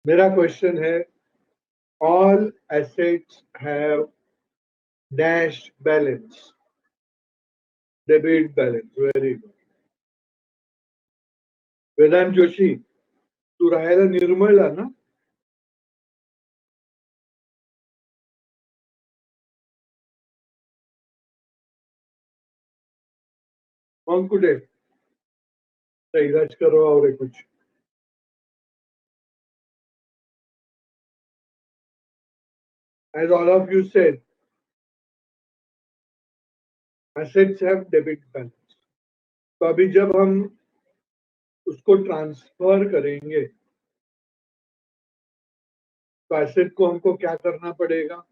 मेरा क्वेश्चन है, all assets have dash balance, debit balance. Very good Vedant Joshi, तू राहायला निर्मळला ना? मग कुठे इलाज करो और कुछ? As all of you said, assets have debit balance. तो अभी जब हम उसको ट्रांसफर करेंगे तो एसेट को हमको क्या करना पड़ेगा?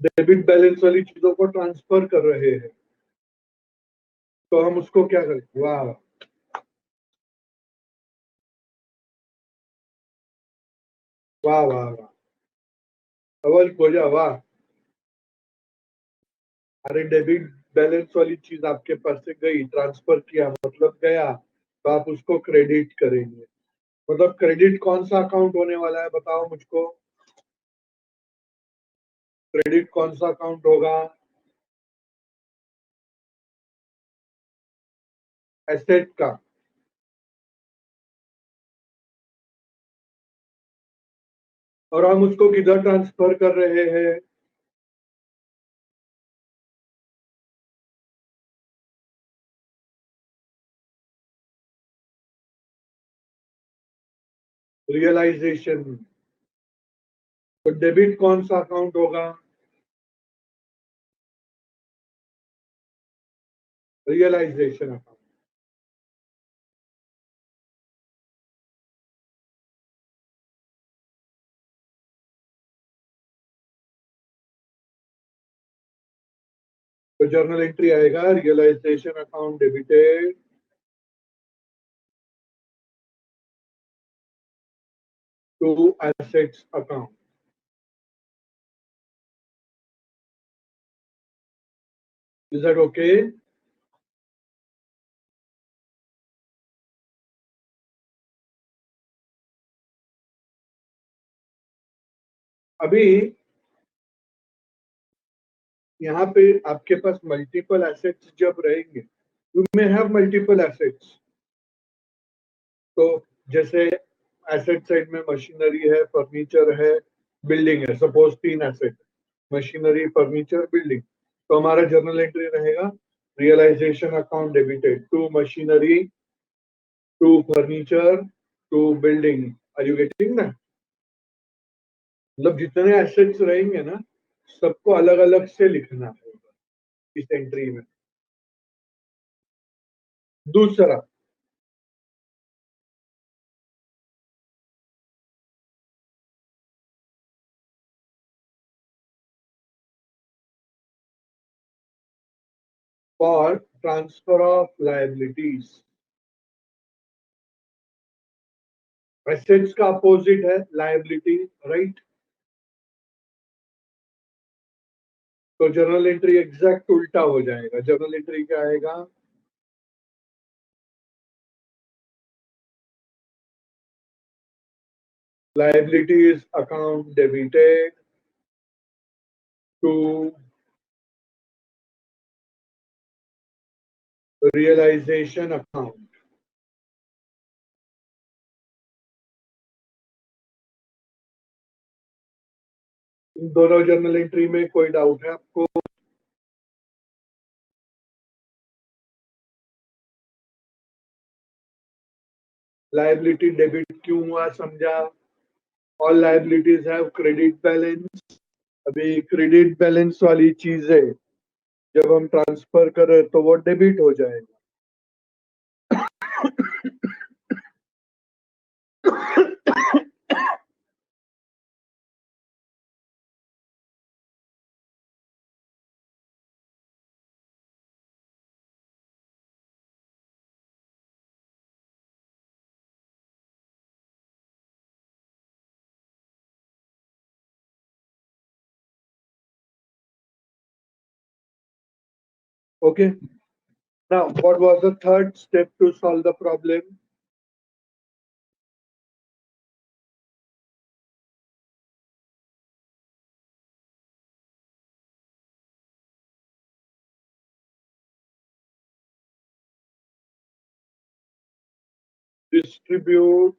डेबिट बैलेंस वाली चीजों को ट्रांसफर कर रहे हैं तो हम उसको क्या करें? वाह वाह वाह वाह, अवल खोजा, वाह। अरे डेबिट बैलेंस वाली चीज आपके पास से गई, ट्रांसफर किया मतलब गया, तो आप उसको क्रेडिट करेंगे। मतलब क्रेडिट कौन सा अकाउंट होने वाला है, बताओ मुझको। क्रेडिट कौन सा अकाउंट होगा? एसेट का। और हम उसको किधर ट्रांसफर कर रहे हैं? रियलाइजेशन। तो डेबिट कौन सा अकाउंट होगा? Realisation account. तो जर्नल एंट्री आएगा, realisation account debited to assets account. Is that okay? अभी यहाँ पे आपके पास मल्टीपल एसेट्स जब रहेंगे, you may have multiple assets. तो जैसे एसेट साइड में मशीनरी है, फर्नीचर है, बिल्डिंग है, suppose 3 asset, machinery, furniture, building. तो हमारा जर्नल एंट्री रहेगा, realisation account debited to machinery, to furniture, to building. Are you getting ना? मतलब जितने एसेट्स रहेंगे ना, सबको अलग अलग से लिखना है इस एंट्री में। दूसरा, for transfer of liabilities, assets का अपोजिट है लायबिलिटी, राइट? तो जर्नल एंट्री एग्जैक्ट उल्टा हो जाएगा। जर्नल एंट्री क्या आएगा? Liabilities account debited to realisation account. इन दोनों जर्नल एंट्री में कोई डाउट है आपको? लायबिलिटी डेबिट क्यों हुआ, समझा? All liabilities have credit balance. अभी क्रेडिट बैलेंस वाली चीजें जब हम ट्रांसफर करें तो वो डेबिट हो जाएगा। Okay. Now, what was the third step to solve the problem? distribute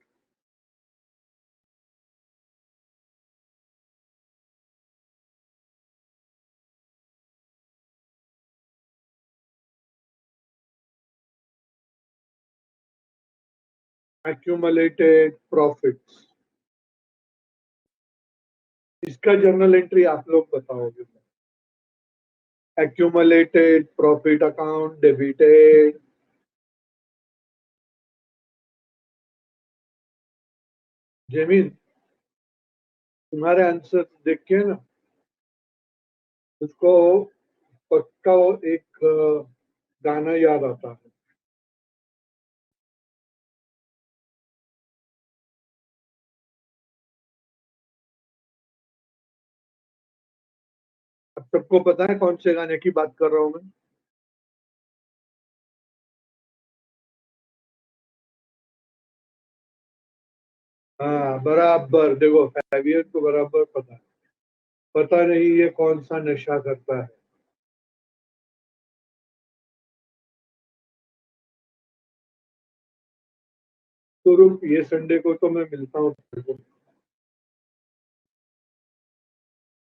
accumulated profits. इसका जर्नल एंट्री आप लोग बताओगे. Accumulated profit account debited. जमीन तुम्हारे आंसर देख के ना उसको पक्का एक गाना याद आता है. अब सबको पता है कौन से गाने की बात कर रहा हूं मैं. हाँ बराबर. देखो फैवियर को बराबर पता है. पता नहीं ये कौन सा नशा करता है. तो रुक, ये संडे को तो मैं मिलता हूँ.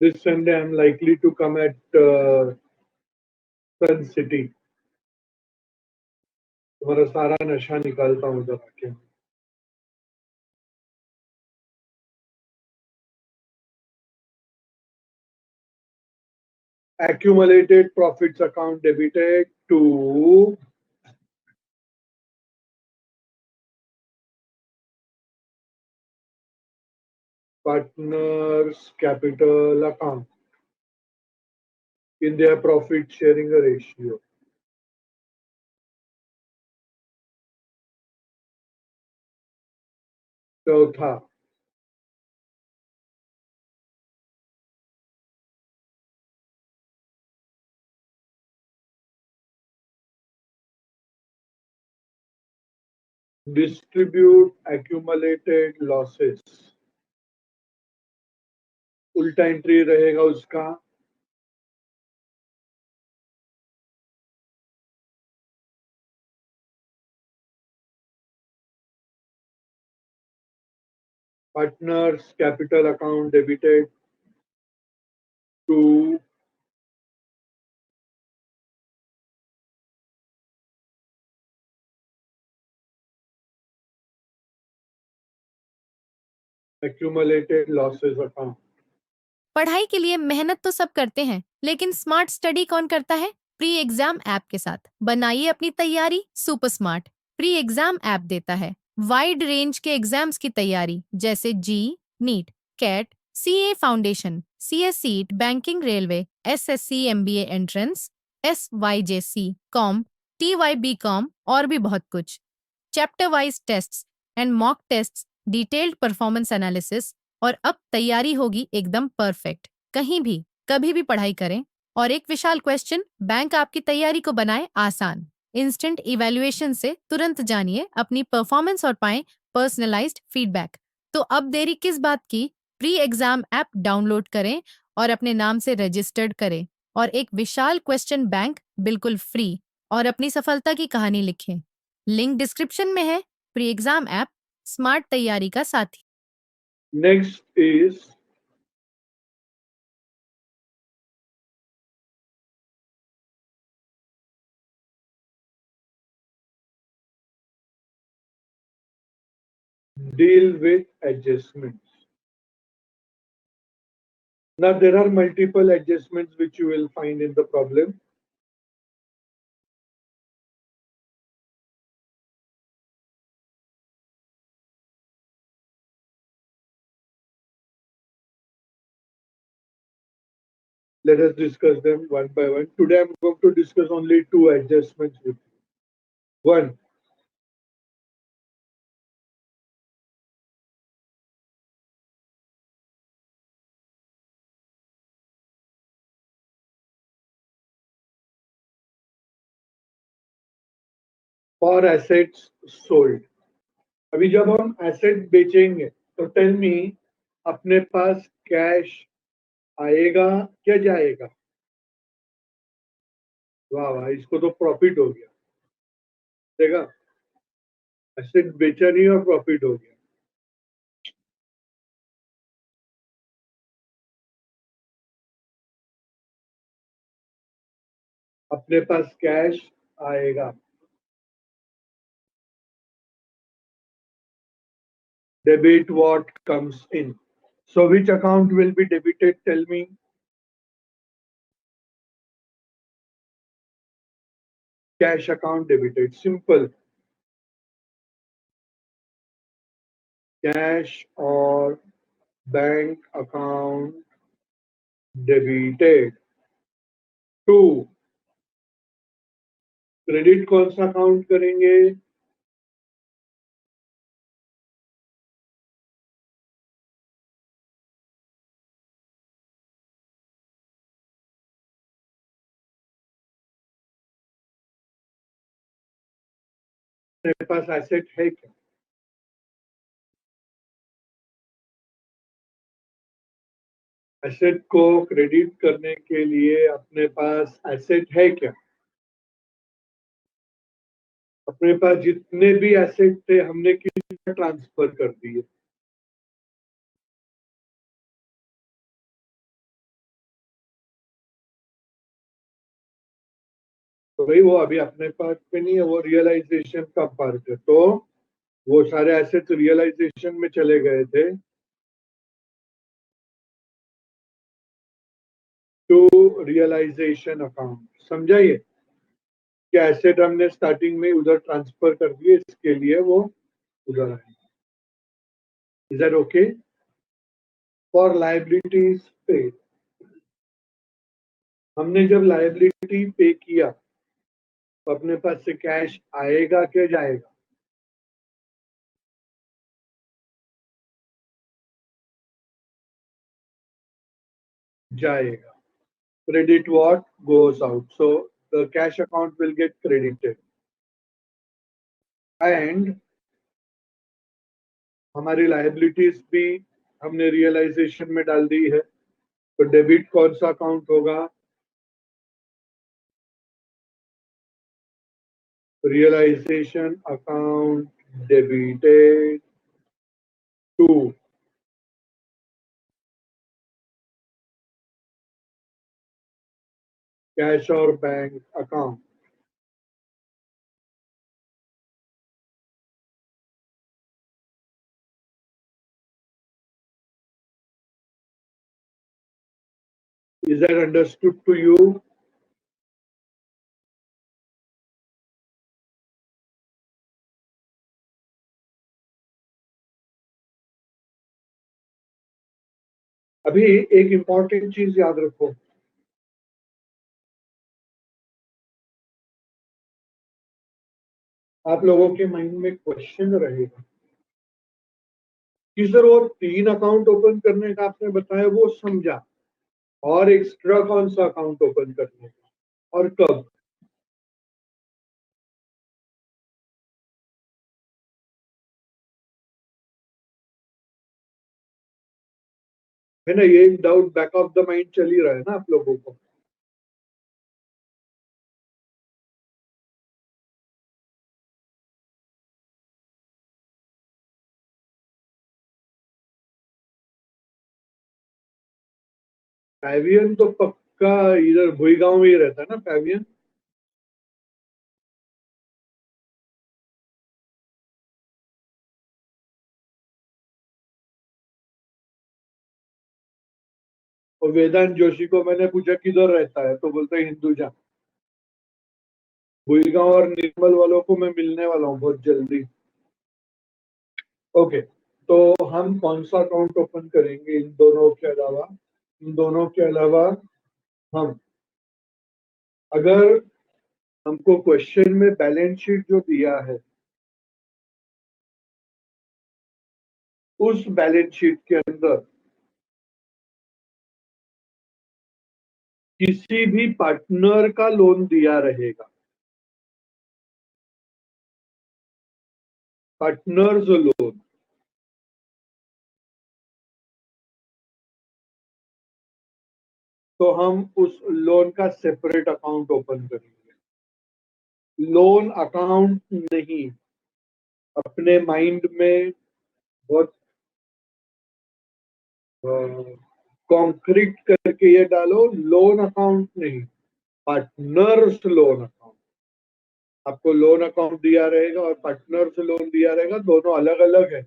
This Sunday I am likely to come at Sun City. तुम्हारा सारा नशा निकालता हूँ उधर आके. Accumulated profits account debited to partners capital account in their profit sharing ratio. चौथा distribute accumulated losses. उल्टा एंट्री रहेगा उसका. Partners capital account debited to accumulated losses account. पढ़ाई के लिए मेहनत तो सब करते हैं, लेकिन स्मार्ट स्टडी कौन करता है? प्री एग्जाम ऐप के साथ बनाइए अपनी तैयारी super smart. Pre exam app देता है वाइड रेंज के एग्जाम्स की तैयारी, जैसे JEE, NEET, CAT, CA foundation, CS CET, banking, railway, SSC, MBA entrance, SYJC, com, TYB com और भी बहुत कुछ. Chapter wise tests and mock tests, detailed performance analysis, और अब तैयारी होगी एकदम परफेक्ट. कहीं भी कभी भी पढ़ाई करें. और एक विशाल क्वेश्चन बैंक आपकी तैयारी को बनाए आसान. इंस्टेंट इवैल्यूएशन से तुरंत जानिए अपनी परफॉर्मेंस और पाएं पर्सनलाइज्ड फीडबैक. तो अब देरी किस बात की? प्री एग्जाम ऐप डाउनलोड करें और अपने नाम से रजिस्टर्ड करें और एक विशाल क्वेश्चन बैंक बिल्कुल फ्री और अपनी सफलता की कहानी लिखें. लिंक डिस्क्रिप्शन में है. प्री एग्जाम ऐप स्मार्ट तैयारी का साथी. Next is deal with adjustments. Now there are multiple adjustments which you will find in the problem. Let us discuss them one by one. Today I'm going to discuss only two adjustments with you. One, for assets sold. अभी जब हम asset बेचेंगे तो tell me, अपने पास cash आएगा क्या जाएगा? वाह वाह, इसको तो प्रॉफिट हो गया. देखा, एसेट बेचा नहीं और प्रॉफिट हो गया। अपने पास कैश आएगा। Debit what comes in. So which account will be debited? Tell me. Cash account debited. Simple. Cash or bank account debited. 2. Credit कौन सा अकाउंट करेंगे? मेरे पास एसेट है क्या? एसेट को क्रेडिट करने के लिए अपने पास एसेट है क्या? अपने पास जितने भी एसेट थे हमने किसमें ट्रांसफर कर दिए? तो भाई वो अभी अपने पार्ट पे नहीं है, वो रियलाइजेशन का पार्ट है। तो वो सारे एसेट रियलाइजेशन में चले गए थे टू रियलाइजेशन अकाउंट। समझाइए कि एसेट हमने स्टार्टिंग में उधर ट्रांसफर कर दिए, इसके लिए वो उधर आए। Is that okay? For liabilities पे, हमने जब लायबिलिटी पे किया तो अपने पास से कैश आएगा क्या जाएगा? जाएगा। Credit what goes out. So the cash account will get credited. And हमारी लायबिलिटीज भी हमने रियलाइजेशन में डाल दी है। तो डेबिट कौन सा अकाउंट होगा? Realisation account debited to cash और bank account. Is that understood to you? अभी एक इंपॉर्टेंट चीज याद रखो, आप लोगों के माइंड में क्वेश्चन रहेगा कि सर वो 3 अकाउंट ओपन करने का आपने बताया वो समझा, और एक्स्ट्रा कौन सा अकाउंट ओपन करने का और कब? है ना, ये doubt back of the mind चल ही रहा है ना आप लोगों को। पैवियन तो पक्का इधर भुईगांव में ही रहता है ना पैवियन। और वेदांत जोशी को मैंने पूछा किधर रहता है, तो बोलता है हिंदुजा। भुईगांव और निर्मल वालों को मैं मिलने वाला हूँ बहुत जल्दी। ओके, तो हम कौन सा अकाउंट ओपन करेंगे इन दोनों के अलावा? इन दोनों के अलावा हम, अगर हमको क्वेश्चन में बैलेंस शीट जो दिया है उस बैलेंस शीट के अंदर किसी भी पार्टनर का लोन दिया रहेगा, पार्टनर्स लोन, तो हम उस लोन का सेपरेट अकाउंट ओपन करेंगे। लोन अकाउंट नहीं, अपने माइंड में बहुत कॉन्क्रीट करके ये डालो, लोन अकाउंट नहीं, पार्टनर्स लोन अकाउंट। आपको लोन अकाउंट दिया रहेगा और पार्टनर से लोन दिया रहेगा, दोनों अलग अलग है।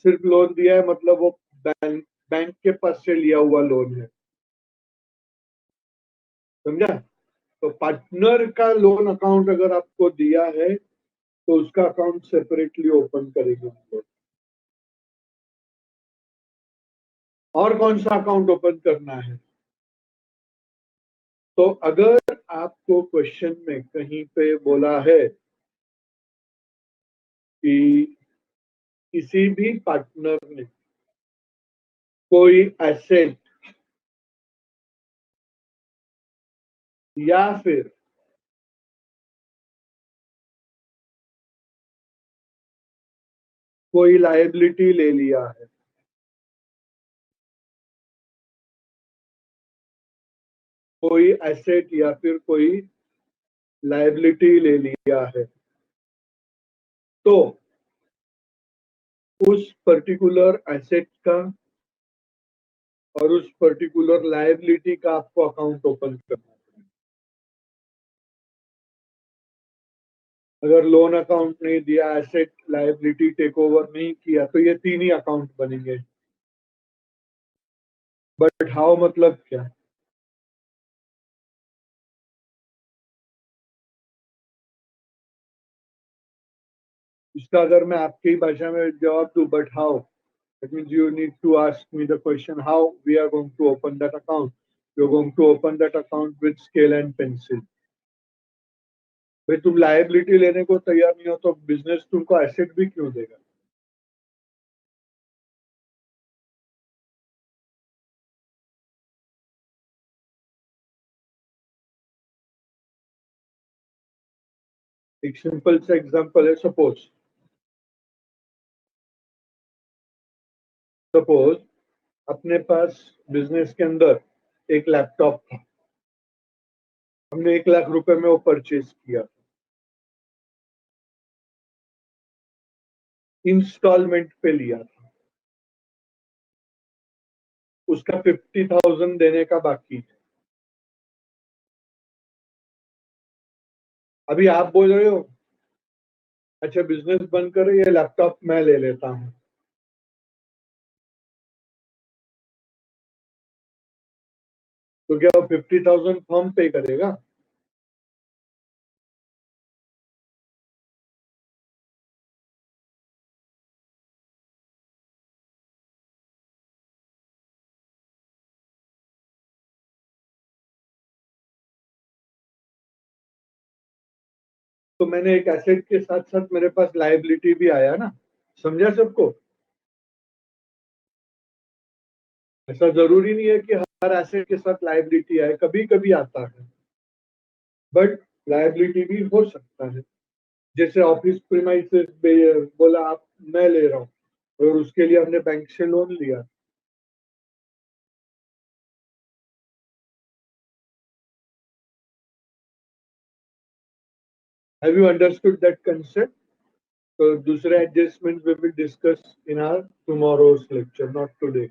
सिर्फ लोन दिया है मतलब वो बैंक के पास से लिया हुआ लोन है, समझा? तो पार्टनर का लोन अकाउंट अगर आपको दिया है तो उसका अकाउंट सेपरेटली ओपन करेंगे हम लोग। और कौन सा अकाउंट ओपन करना है? तो अगर आपको क्वेश्चन में कहीं पे बोला है कि किसी भी पार्टनर ने कोई एसेट या फिर कोई लायबिलिटी ले लिया है, कोई एसेट या फिर कोई लायबिलिटी ले लिया है, तो उस पर्टिकुलर एसेट का और उस पर्टिकुलर लायबिलिटी का आपको अकाउंट ओपन करना है। अगर लोन अकाउंट नहीं दिया, एसेट लायबिलिटी टेक ओवर नहीं किया, तो ये तीन ही अकाउंट बनेंगे। बट हाउ मतलब क्या? इसका अगर मैं आपकी ही भाषा में जवाब दूं, but how, that means you need to ask me the question how we are going to open that account. You're going to open that account with scale and pencil. भाई तुम लायबिलिटी लेने को तैयार नहीं हो तो बिजनेस तुमको asset भी क्यों देगा? एक सिंपल सा एग्जांपल है, सपोज अपने पास बिजनेस के अंदर एक लैपटॉप था, हमने 1 लाख रुपए में वो परचेज किया, इंस्टॉलमेंट पे लिया था, उसका 50,000 देने का बाकी है। अभी आप बोल रहे हो अच्छा बिजनेस बंद करो, ये लैपटॉप मैं ले लेता हूँ, तो क्या वो 50,000 फर्म पे करेगा? तो मैंने एक एसेट के साथ साथ मेरे पास लायबिलिटी भी आया ना, समझा सबको? ऐसा जरूरी नहीं है कि हर एसेट के साथ लायबिलिटी आए, कभी कभी आता है, बट लायबिलिटी भी हो सकता है। जैसे ऑफिस प्रीमाइसेस बोला आप, मैं ले रहा हूँ और उसके लिए हमने बैंक से लोन लिया। Have you understood that concept? तो दूसरे adjustment we will discuss in our tomorrow's lecture, not today.